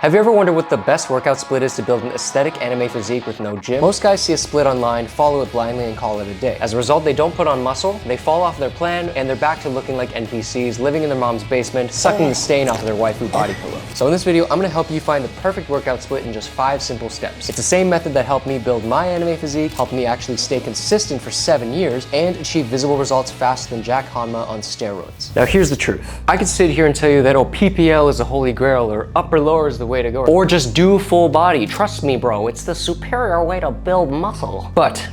Have you ever wondered what the best workout split is to build an aesthetic anime physique with no gym? Most guys see a split online, follow it blindly, and call it a day. As a result, they don't put on muscle, they fall off their plan, and they're back to looking like NPCs, living in their mom's basement, sucking the stain off of their waifu body pillow. So in this video, I'm gonna help you find the perfect workout split in just 5 simple steps. It's the same method that helped me build my anime physique, helped me actually stay consistent for 7 years, and achieve visible results faster than Jack Hanma on steroids. Now here's the truth. I could sit here and tell you that, oh, PPL is the holy grail, or upper lower is the way to go, or just do full body. Trust me, bro, it's the superior way to build muscle. But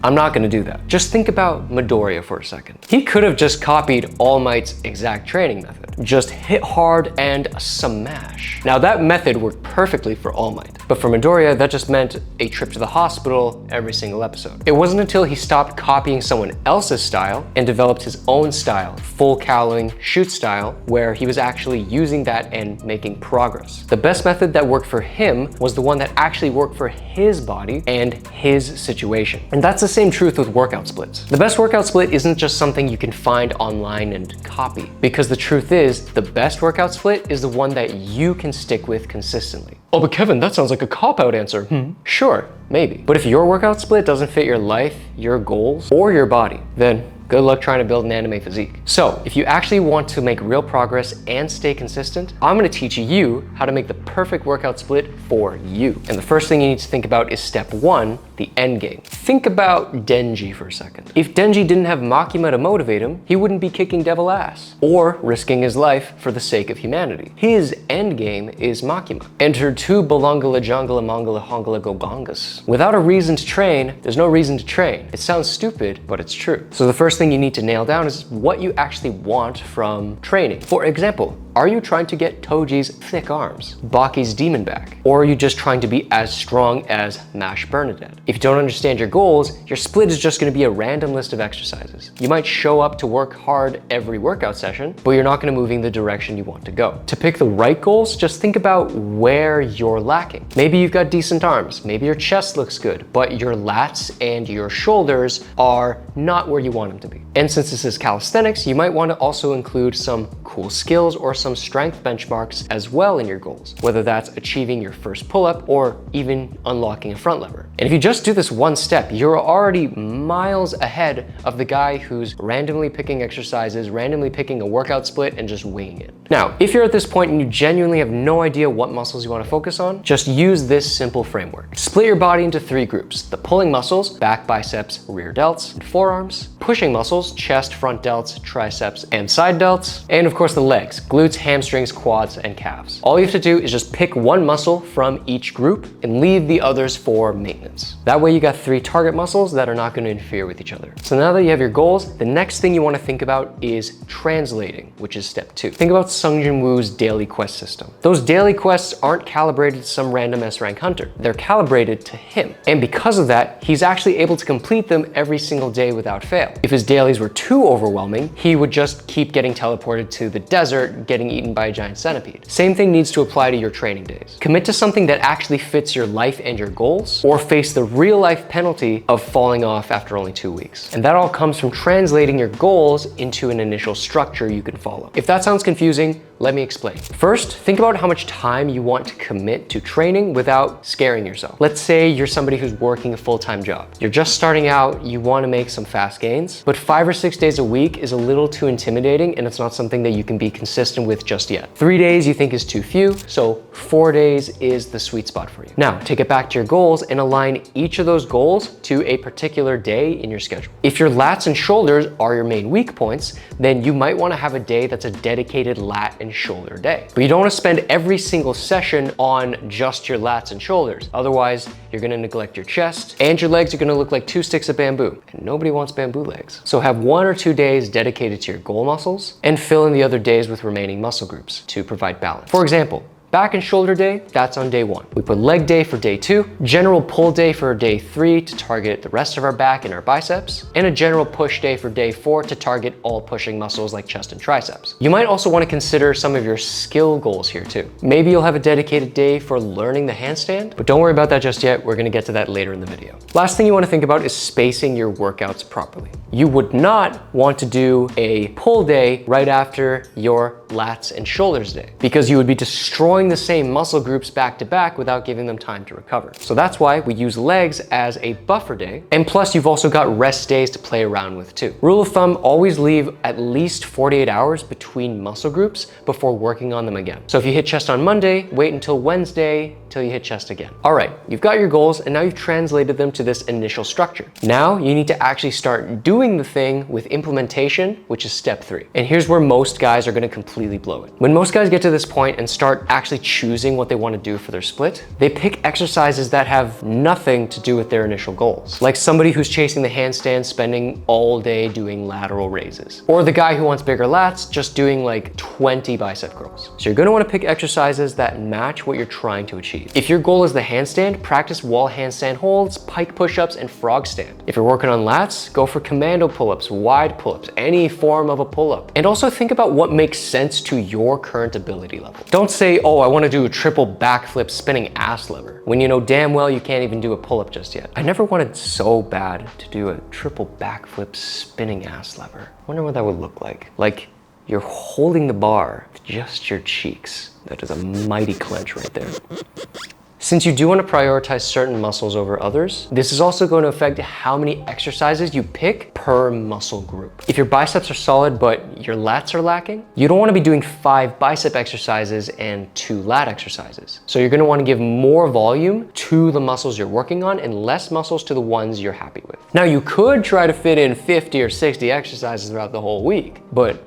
I'm not gonna do that. Just think about Midoriya for a second. He could have just copied All Might's exact training method. Just hit hard and smash. Now that method worked perfectly for All Might, but for Midoriya, that just meant a trip to the hospital every single episode. It wasn't until he stopped copying someone else's style and developed his own style, full cowling shoot style, where he was actually using that and making progress. The best method that worked for him was the one that actually worked for his body and his situation. And that's the same truth with workout splits. The best workout split isn't just something you can find online and copy, because the truth is, the best workout split is the one that you can stick with consistently. Oh, but Kevin, that sounds like a cop-out answer. Sure, maybe. But if your workout split doesn't fit your life, your goals, or your body, then good luck trying to build an anime physique. So if you actually want to make real progress and stay consistent, I'm gonna teach you how to make the perfect workout split for you. And the first thing you need to think about is step 1, the end game. Think about Denji for a second. If Denji didn't have Makima to motivate him, he wouldn't be kicking devil ass or risking his life for the sake of humanity. His end game is Makima. Enter two Balangala Jangala Mangala Hongala Gogangas. Without a reason to train, there's no reason to train. It sounds stupid, but it's true. So the first thing you need to nail down is what you actually want from training. For example, are you trying to get Toji's thick arms, Baki's demon back, or are you just trying to be as strong as Mash Bernadette? If you don't understand your goals, your split is just going to be a random list of exercises. You might show up to work hard every workout session, but you're not going to move in the direction you want to go. To pick the right goals, just think about where you're lacking. Maybe you've got decent arms, maybe your chest looks good, but your lats and your shoulders are not where you want them to be. And since this is calisthenics, you might want to also include some cool skills or some strength benchmarks as well in your goals, whether that's achieving your first pull-up or even unlocking a front lever. And if you just do this one step, you're already miles ahead of the guy who's randomly picking exercises, randomly picking a workout split, and just winging it. Now, if you're at this point and you genuinely have no idea what muscles you want to focus on, just use this simple framework. Split your body into 3 groups: the pulling muscles, back, biceps, rear delts, and forearms; pushing muscles, chest, front delts, triceps, and side delts; and of course the legs, glutes, hamstrings, quads, and calves. All you have to do is just pick one muscle from each group and leave the others for maintenance. That way you got 3 target muscles that are not going to interfere with each other. So now that you have your goals, the next thing you want to think about is translating, which is step 2. Think about Sung Jin Woo's daily quest system. Those daily quests aren't calibrated to some random S-rank hunter. They're calibrated to him. And because of that, he's actually able to complete them every single day without fail. If his dailies were too overwhelming, he would just keep getting teleported to the desert, getting eaten by a giant centipede. Same thing needs to apply to your training days. Commit to something that actually fits your life and your goals, or face the real life penalty of falling off after only 2 weeks. And that all comes from translating your goals into an initial structure you can follow. If that sounds confusing, let me explain. First, think about how much time you want to commit to training without scaring yourself. Let's say you're somebody who's working a full-time job. You're just starting out, you want to make some fast gains, but 5 or 6 days a week is a little too intimidating, and it's not something that you can be consistent with just yet. 3 days you think is too few, so 4 days is the sweet spot for you. Now, take it back to your goals and align each of those goals to a particular day in your schedule. If your lats and shoulders are your main weak points, then you might want to have a day that's a dedicated lat and shoulder day. But you don't want to spend every single session on just your lats and shoulders. Otherwise, you're going to neglect your chest, and your legs are going to look like 2 sticks of bamboo, and nobody wants bamboo legs. So have 1 or 2 days dedicated to your goal muscles, and fill in the other days with remaining muscle groups to provide balance. For example, back and shoulder day, that's on day 1. We put leg day for day 2, general pull day for day 3 to target the rest of our back and our biceps, and a general push day for day 4 to target all pushing muscles like chest and triceps. You might also want to consider some of your skill goals here too. Maybe you'll have a dedicated day for learning the handstand, but don't worry about that just yet. We're going to get to that later in the video. Last thing you want to think about is spacing your workouts properly. You would not want to do a pull day right after your lats and shoulders day, because you would be destroying going the same muscle groups back to back without giving them time to recover. So that's why we use legs as a buffer day. And plus you've also got rest days to play around with too. Rule of thumb, always leave at least 48 hours between muscle groups before working on them again. So if you hit chest on Monday, wait until Wednesday till you hit chest again. All right, you've got your goals and now you've translated them to this initial structure. Now you need to actually start doing the thing with implementation, which is step 3. And here's where most guys are gonna completely blow it. When most guys get to this point and start actually choosing what they wanna do for their split, they pick exercises that have nothing to do with their initial goals. Like somebody who's chasing the handstand, spending all day doing lateral raises. Or the guy who wants bigger lats, just doing like 20 bicep curls. So you're gonna wanna pick exercises that match what you're trying to achieve. If your goal is the handstand, practice wall handstand holds, pike push-ups, and frog stand. If you're working on lats, go for commando pull-ups, wide pull-ups, any form of a pull-up. And also think about what makes sense to your current ability level. Don't say, oh, I wanna do a triple backflip spinning ass lever, when you know damn well you can't even do a pull-up just yet. I never wanted so bad to do a triple backflip spinning ass lever. I wonder what that would look like. Like, you're holding the bar with just your cheeks. That is a mighty clench right there. Since you do want to prioritize certain muscles over others, this is also going to affect how many exercises you pick per muscle group. If your biceps are solid, but your lats are lacking, you don't want to be doing 5 bicep exercises and 2 lat exercises. So you're going to want to give more volume to the muscles you're working on and less muscles to the ones you're happy with. Now you could try to fit in 50 or 60 exercises throughout the whole week, but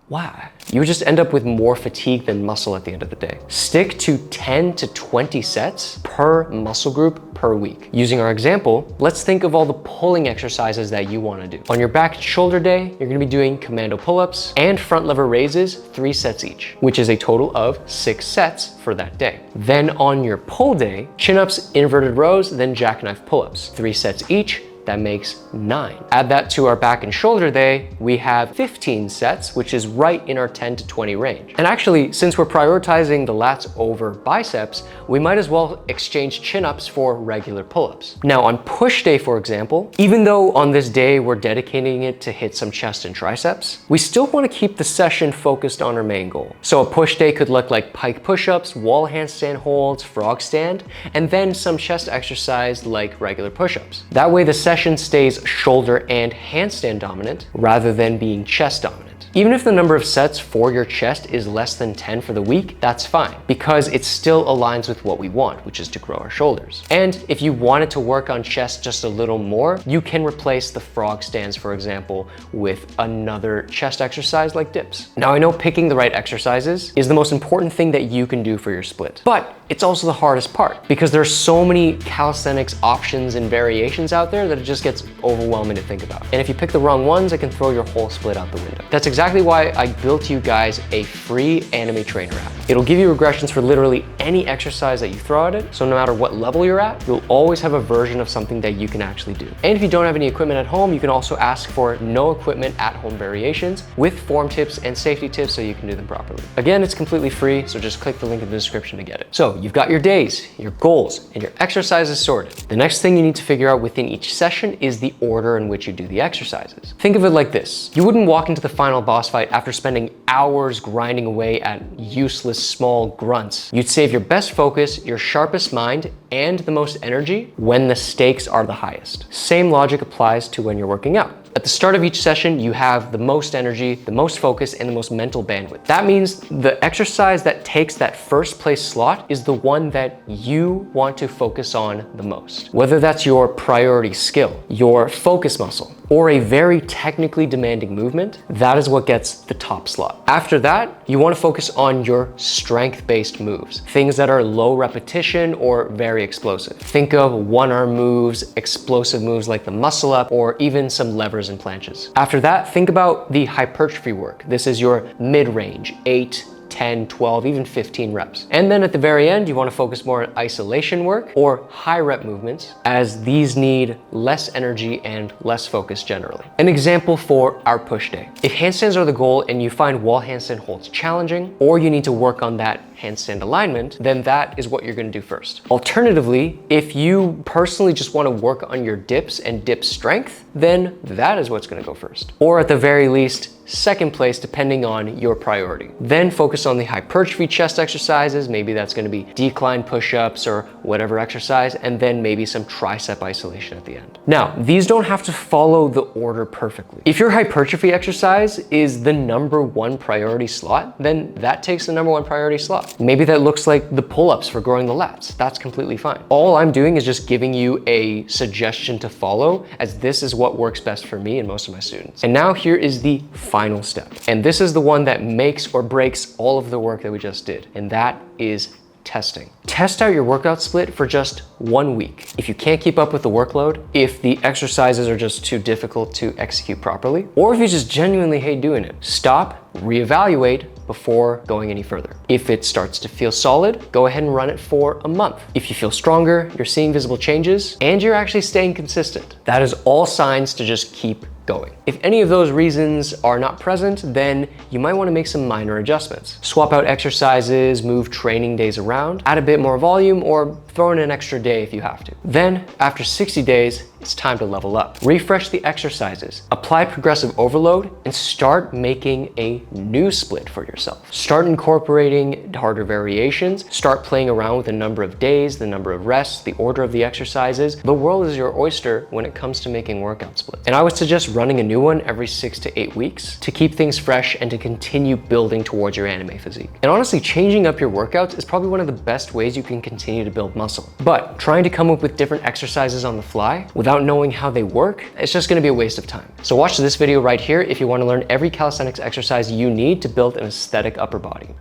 why? You would just end up with more fatigue than muscle at the end of the day. Stick to 10 to 20 sets per muscle group per week. Using our example, let's think of all the pulling exercises that you want to do. On your back and shoulder day, you're going to be doing commando pull-ups and front lever raises, 3 sets each, which is a total of 6 sets for that day. Then on your pull day, chin-ups, inverted rows, then jackknife pull-ups, 3 sets each. That makes 9. Add that to our back and shoulder day, we have 15 sets, which is right in our 10 to 20 range. And actually, since we're prioritizing the lats over biceps, we might as well exchange chin-ups for regular pull-ups. Now on push day, for example, even though on this day we're dedicating it to hit some chest and triceps, we still want to keep the session focused on our main goal. So a push day could look like pike push-ups, wall handstand holds, frog stand, and then some chest exercise like regular push-ups. That way the session stays shoulder and handstand dominant rather than being chest dominant. Even if the number of sets for your chest is less than 10 for the week, that's fine, because it still aligns with what we want, which is to grow our shoulders. And if you wanted to work on chest just a little more, you can replace the frog stands, for example, with another chest exercise like dips. Now I know picking the right exercises is the most important thing that you can do for your split, but it's also the hardest part because there are so many calisthenics options and variations out there that it just gets overwhelming to think about. And if you pick the wrong ones, it can throw your whole split out the window. That's exactly why I built you guys a free anime trainer app. It'll give you regressions for literally any exercise that you throw at it. So no matter what level you're at, you'll always have a version of something that you can actually do. And if you don't have any equipment at home, you can also ask for no equipment at home variations with form tips and safety tips so you can do them properly. Again, it's completely free, so just click the link in the description to get it. So you've got your days, your goals, and your exercises sorted. The next thing you need to figure out within each session is the order in which you do the exercises. Think of it like this. You wouldn't walk into the final boss fight after spending hours grinding away at useless small grunts. You'd save your best focus, your sharpest mind, and the most energy when the stakes are the highest. Same logic applies to when you're working out. At the start of each session, you have the most energy, the most focus, and the most mental bandwidth. That means the exercise that takes that first place slot is the one that you want to focus on the most. Whether that's your priority skill, your focus muscle, or a very technically demanding movement, that is what gets the top slot. After that, you want to focus on your strength-based moves, things that are low repetition or very explosive. Think of one-arm moves, explosive moves like the muscle up, or even some levers and planches. After that, think about the hypertrophy work. This is your mid-range, 8, 10, 12, even 15 reps. And then at the very end, you want to focus more on isolation work or high rep movements, as these need less energy and less focus generally. An example for our push day. If handstands are the goal and you find wall handstand holds challenging, or you need to work on that handstand alignment, then that is what you're going to do first. Alternatively, if you personally just want to work on your dips and dip strength, then that is what's going to go first. Or at the very least, second place depending on your priority. Then focus on the hypertrophy chest exercises. Maybe that's going to be decline push-ups or whatever exercise, and then maybe some tricep isolation at the end. Now, these don't have to follow the order perfectly. If your hypertrophy exercise is the #1 priority slot, then that takes the #1 priority slot. Maybe that looks like the pull-ups for growing the lats. That's completely fine. All I'm doing is just giving you a suggestion to follow, as this is what works best for me and most of my students. And now here is the final step. And this is the one that makes or breaks all of the work that we just did. And that is testing. Test out your workout split for just 1 week. If you can't keep up with the workload, if the exercises are just too difficult to execute properly, or if you just genuinely hate doing it, stop, reevaluate before going any further. If it starts to feel solid, go ahead and run it for a month. If you feel stronger, you're seeing visible changes, and you're actually staying consistent, that is all signs to just keep going. If any of those reasons are not present, then you might want to make some minor adjustments. Swap out exercises, move training days around, add a bit more volume, or throw in an extra day if you have to. Then, after 60 days, it's time to level up. Refresh the exercises, apply progressive overload, and start making a new split for yourself. Start incorporating harder variations, start playing around with the number of days, the number of rests, the order of the exercises. The world is your oyster when it comes to making workout splits. And I would suggest running a new one every 6 to 8 weeks to keep things fresh and to continue building towards your anime physique. And honestly, changing up your workouts is probably one of the best ways you can continue to build muscle. But trying to come up with different exercises on the fly without knowing how they work, it's just gonna be a waste of time. So watch this video right here if you wanna learn every calisthenics exercise you need to build an aesthetic upper body.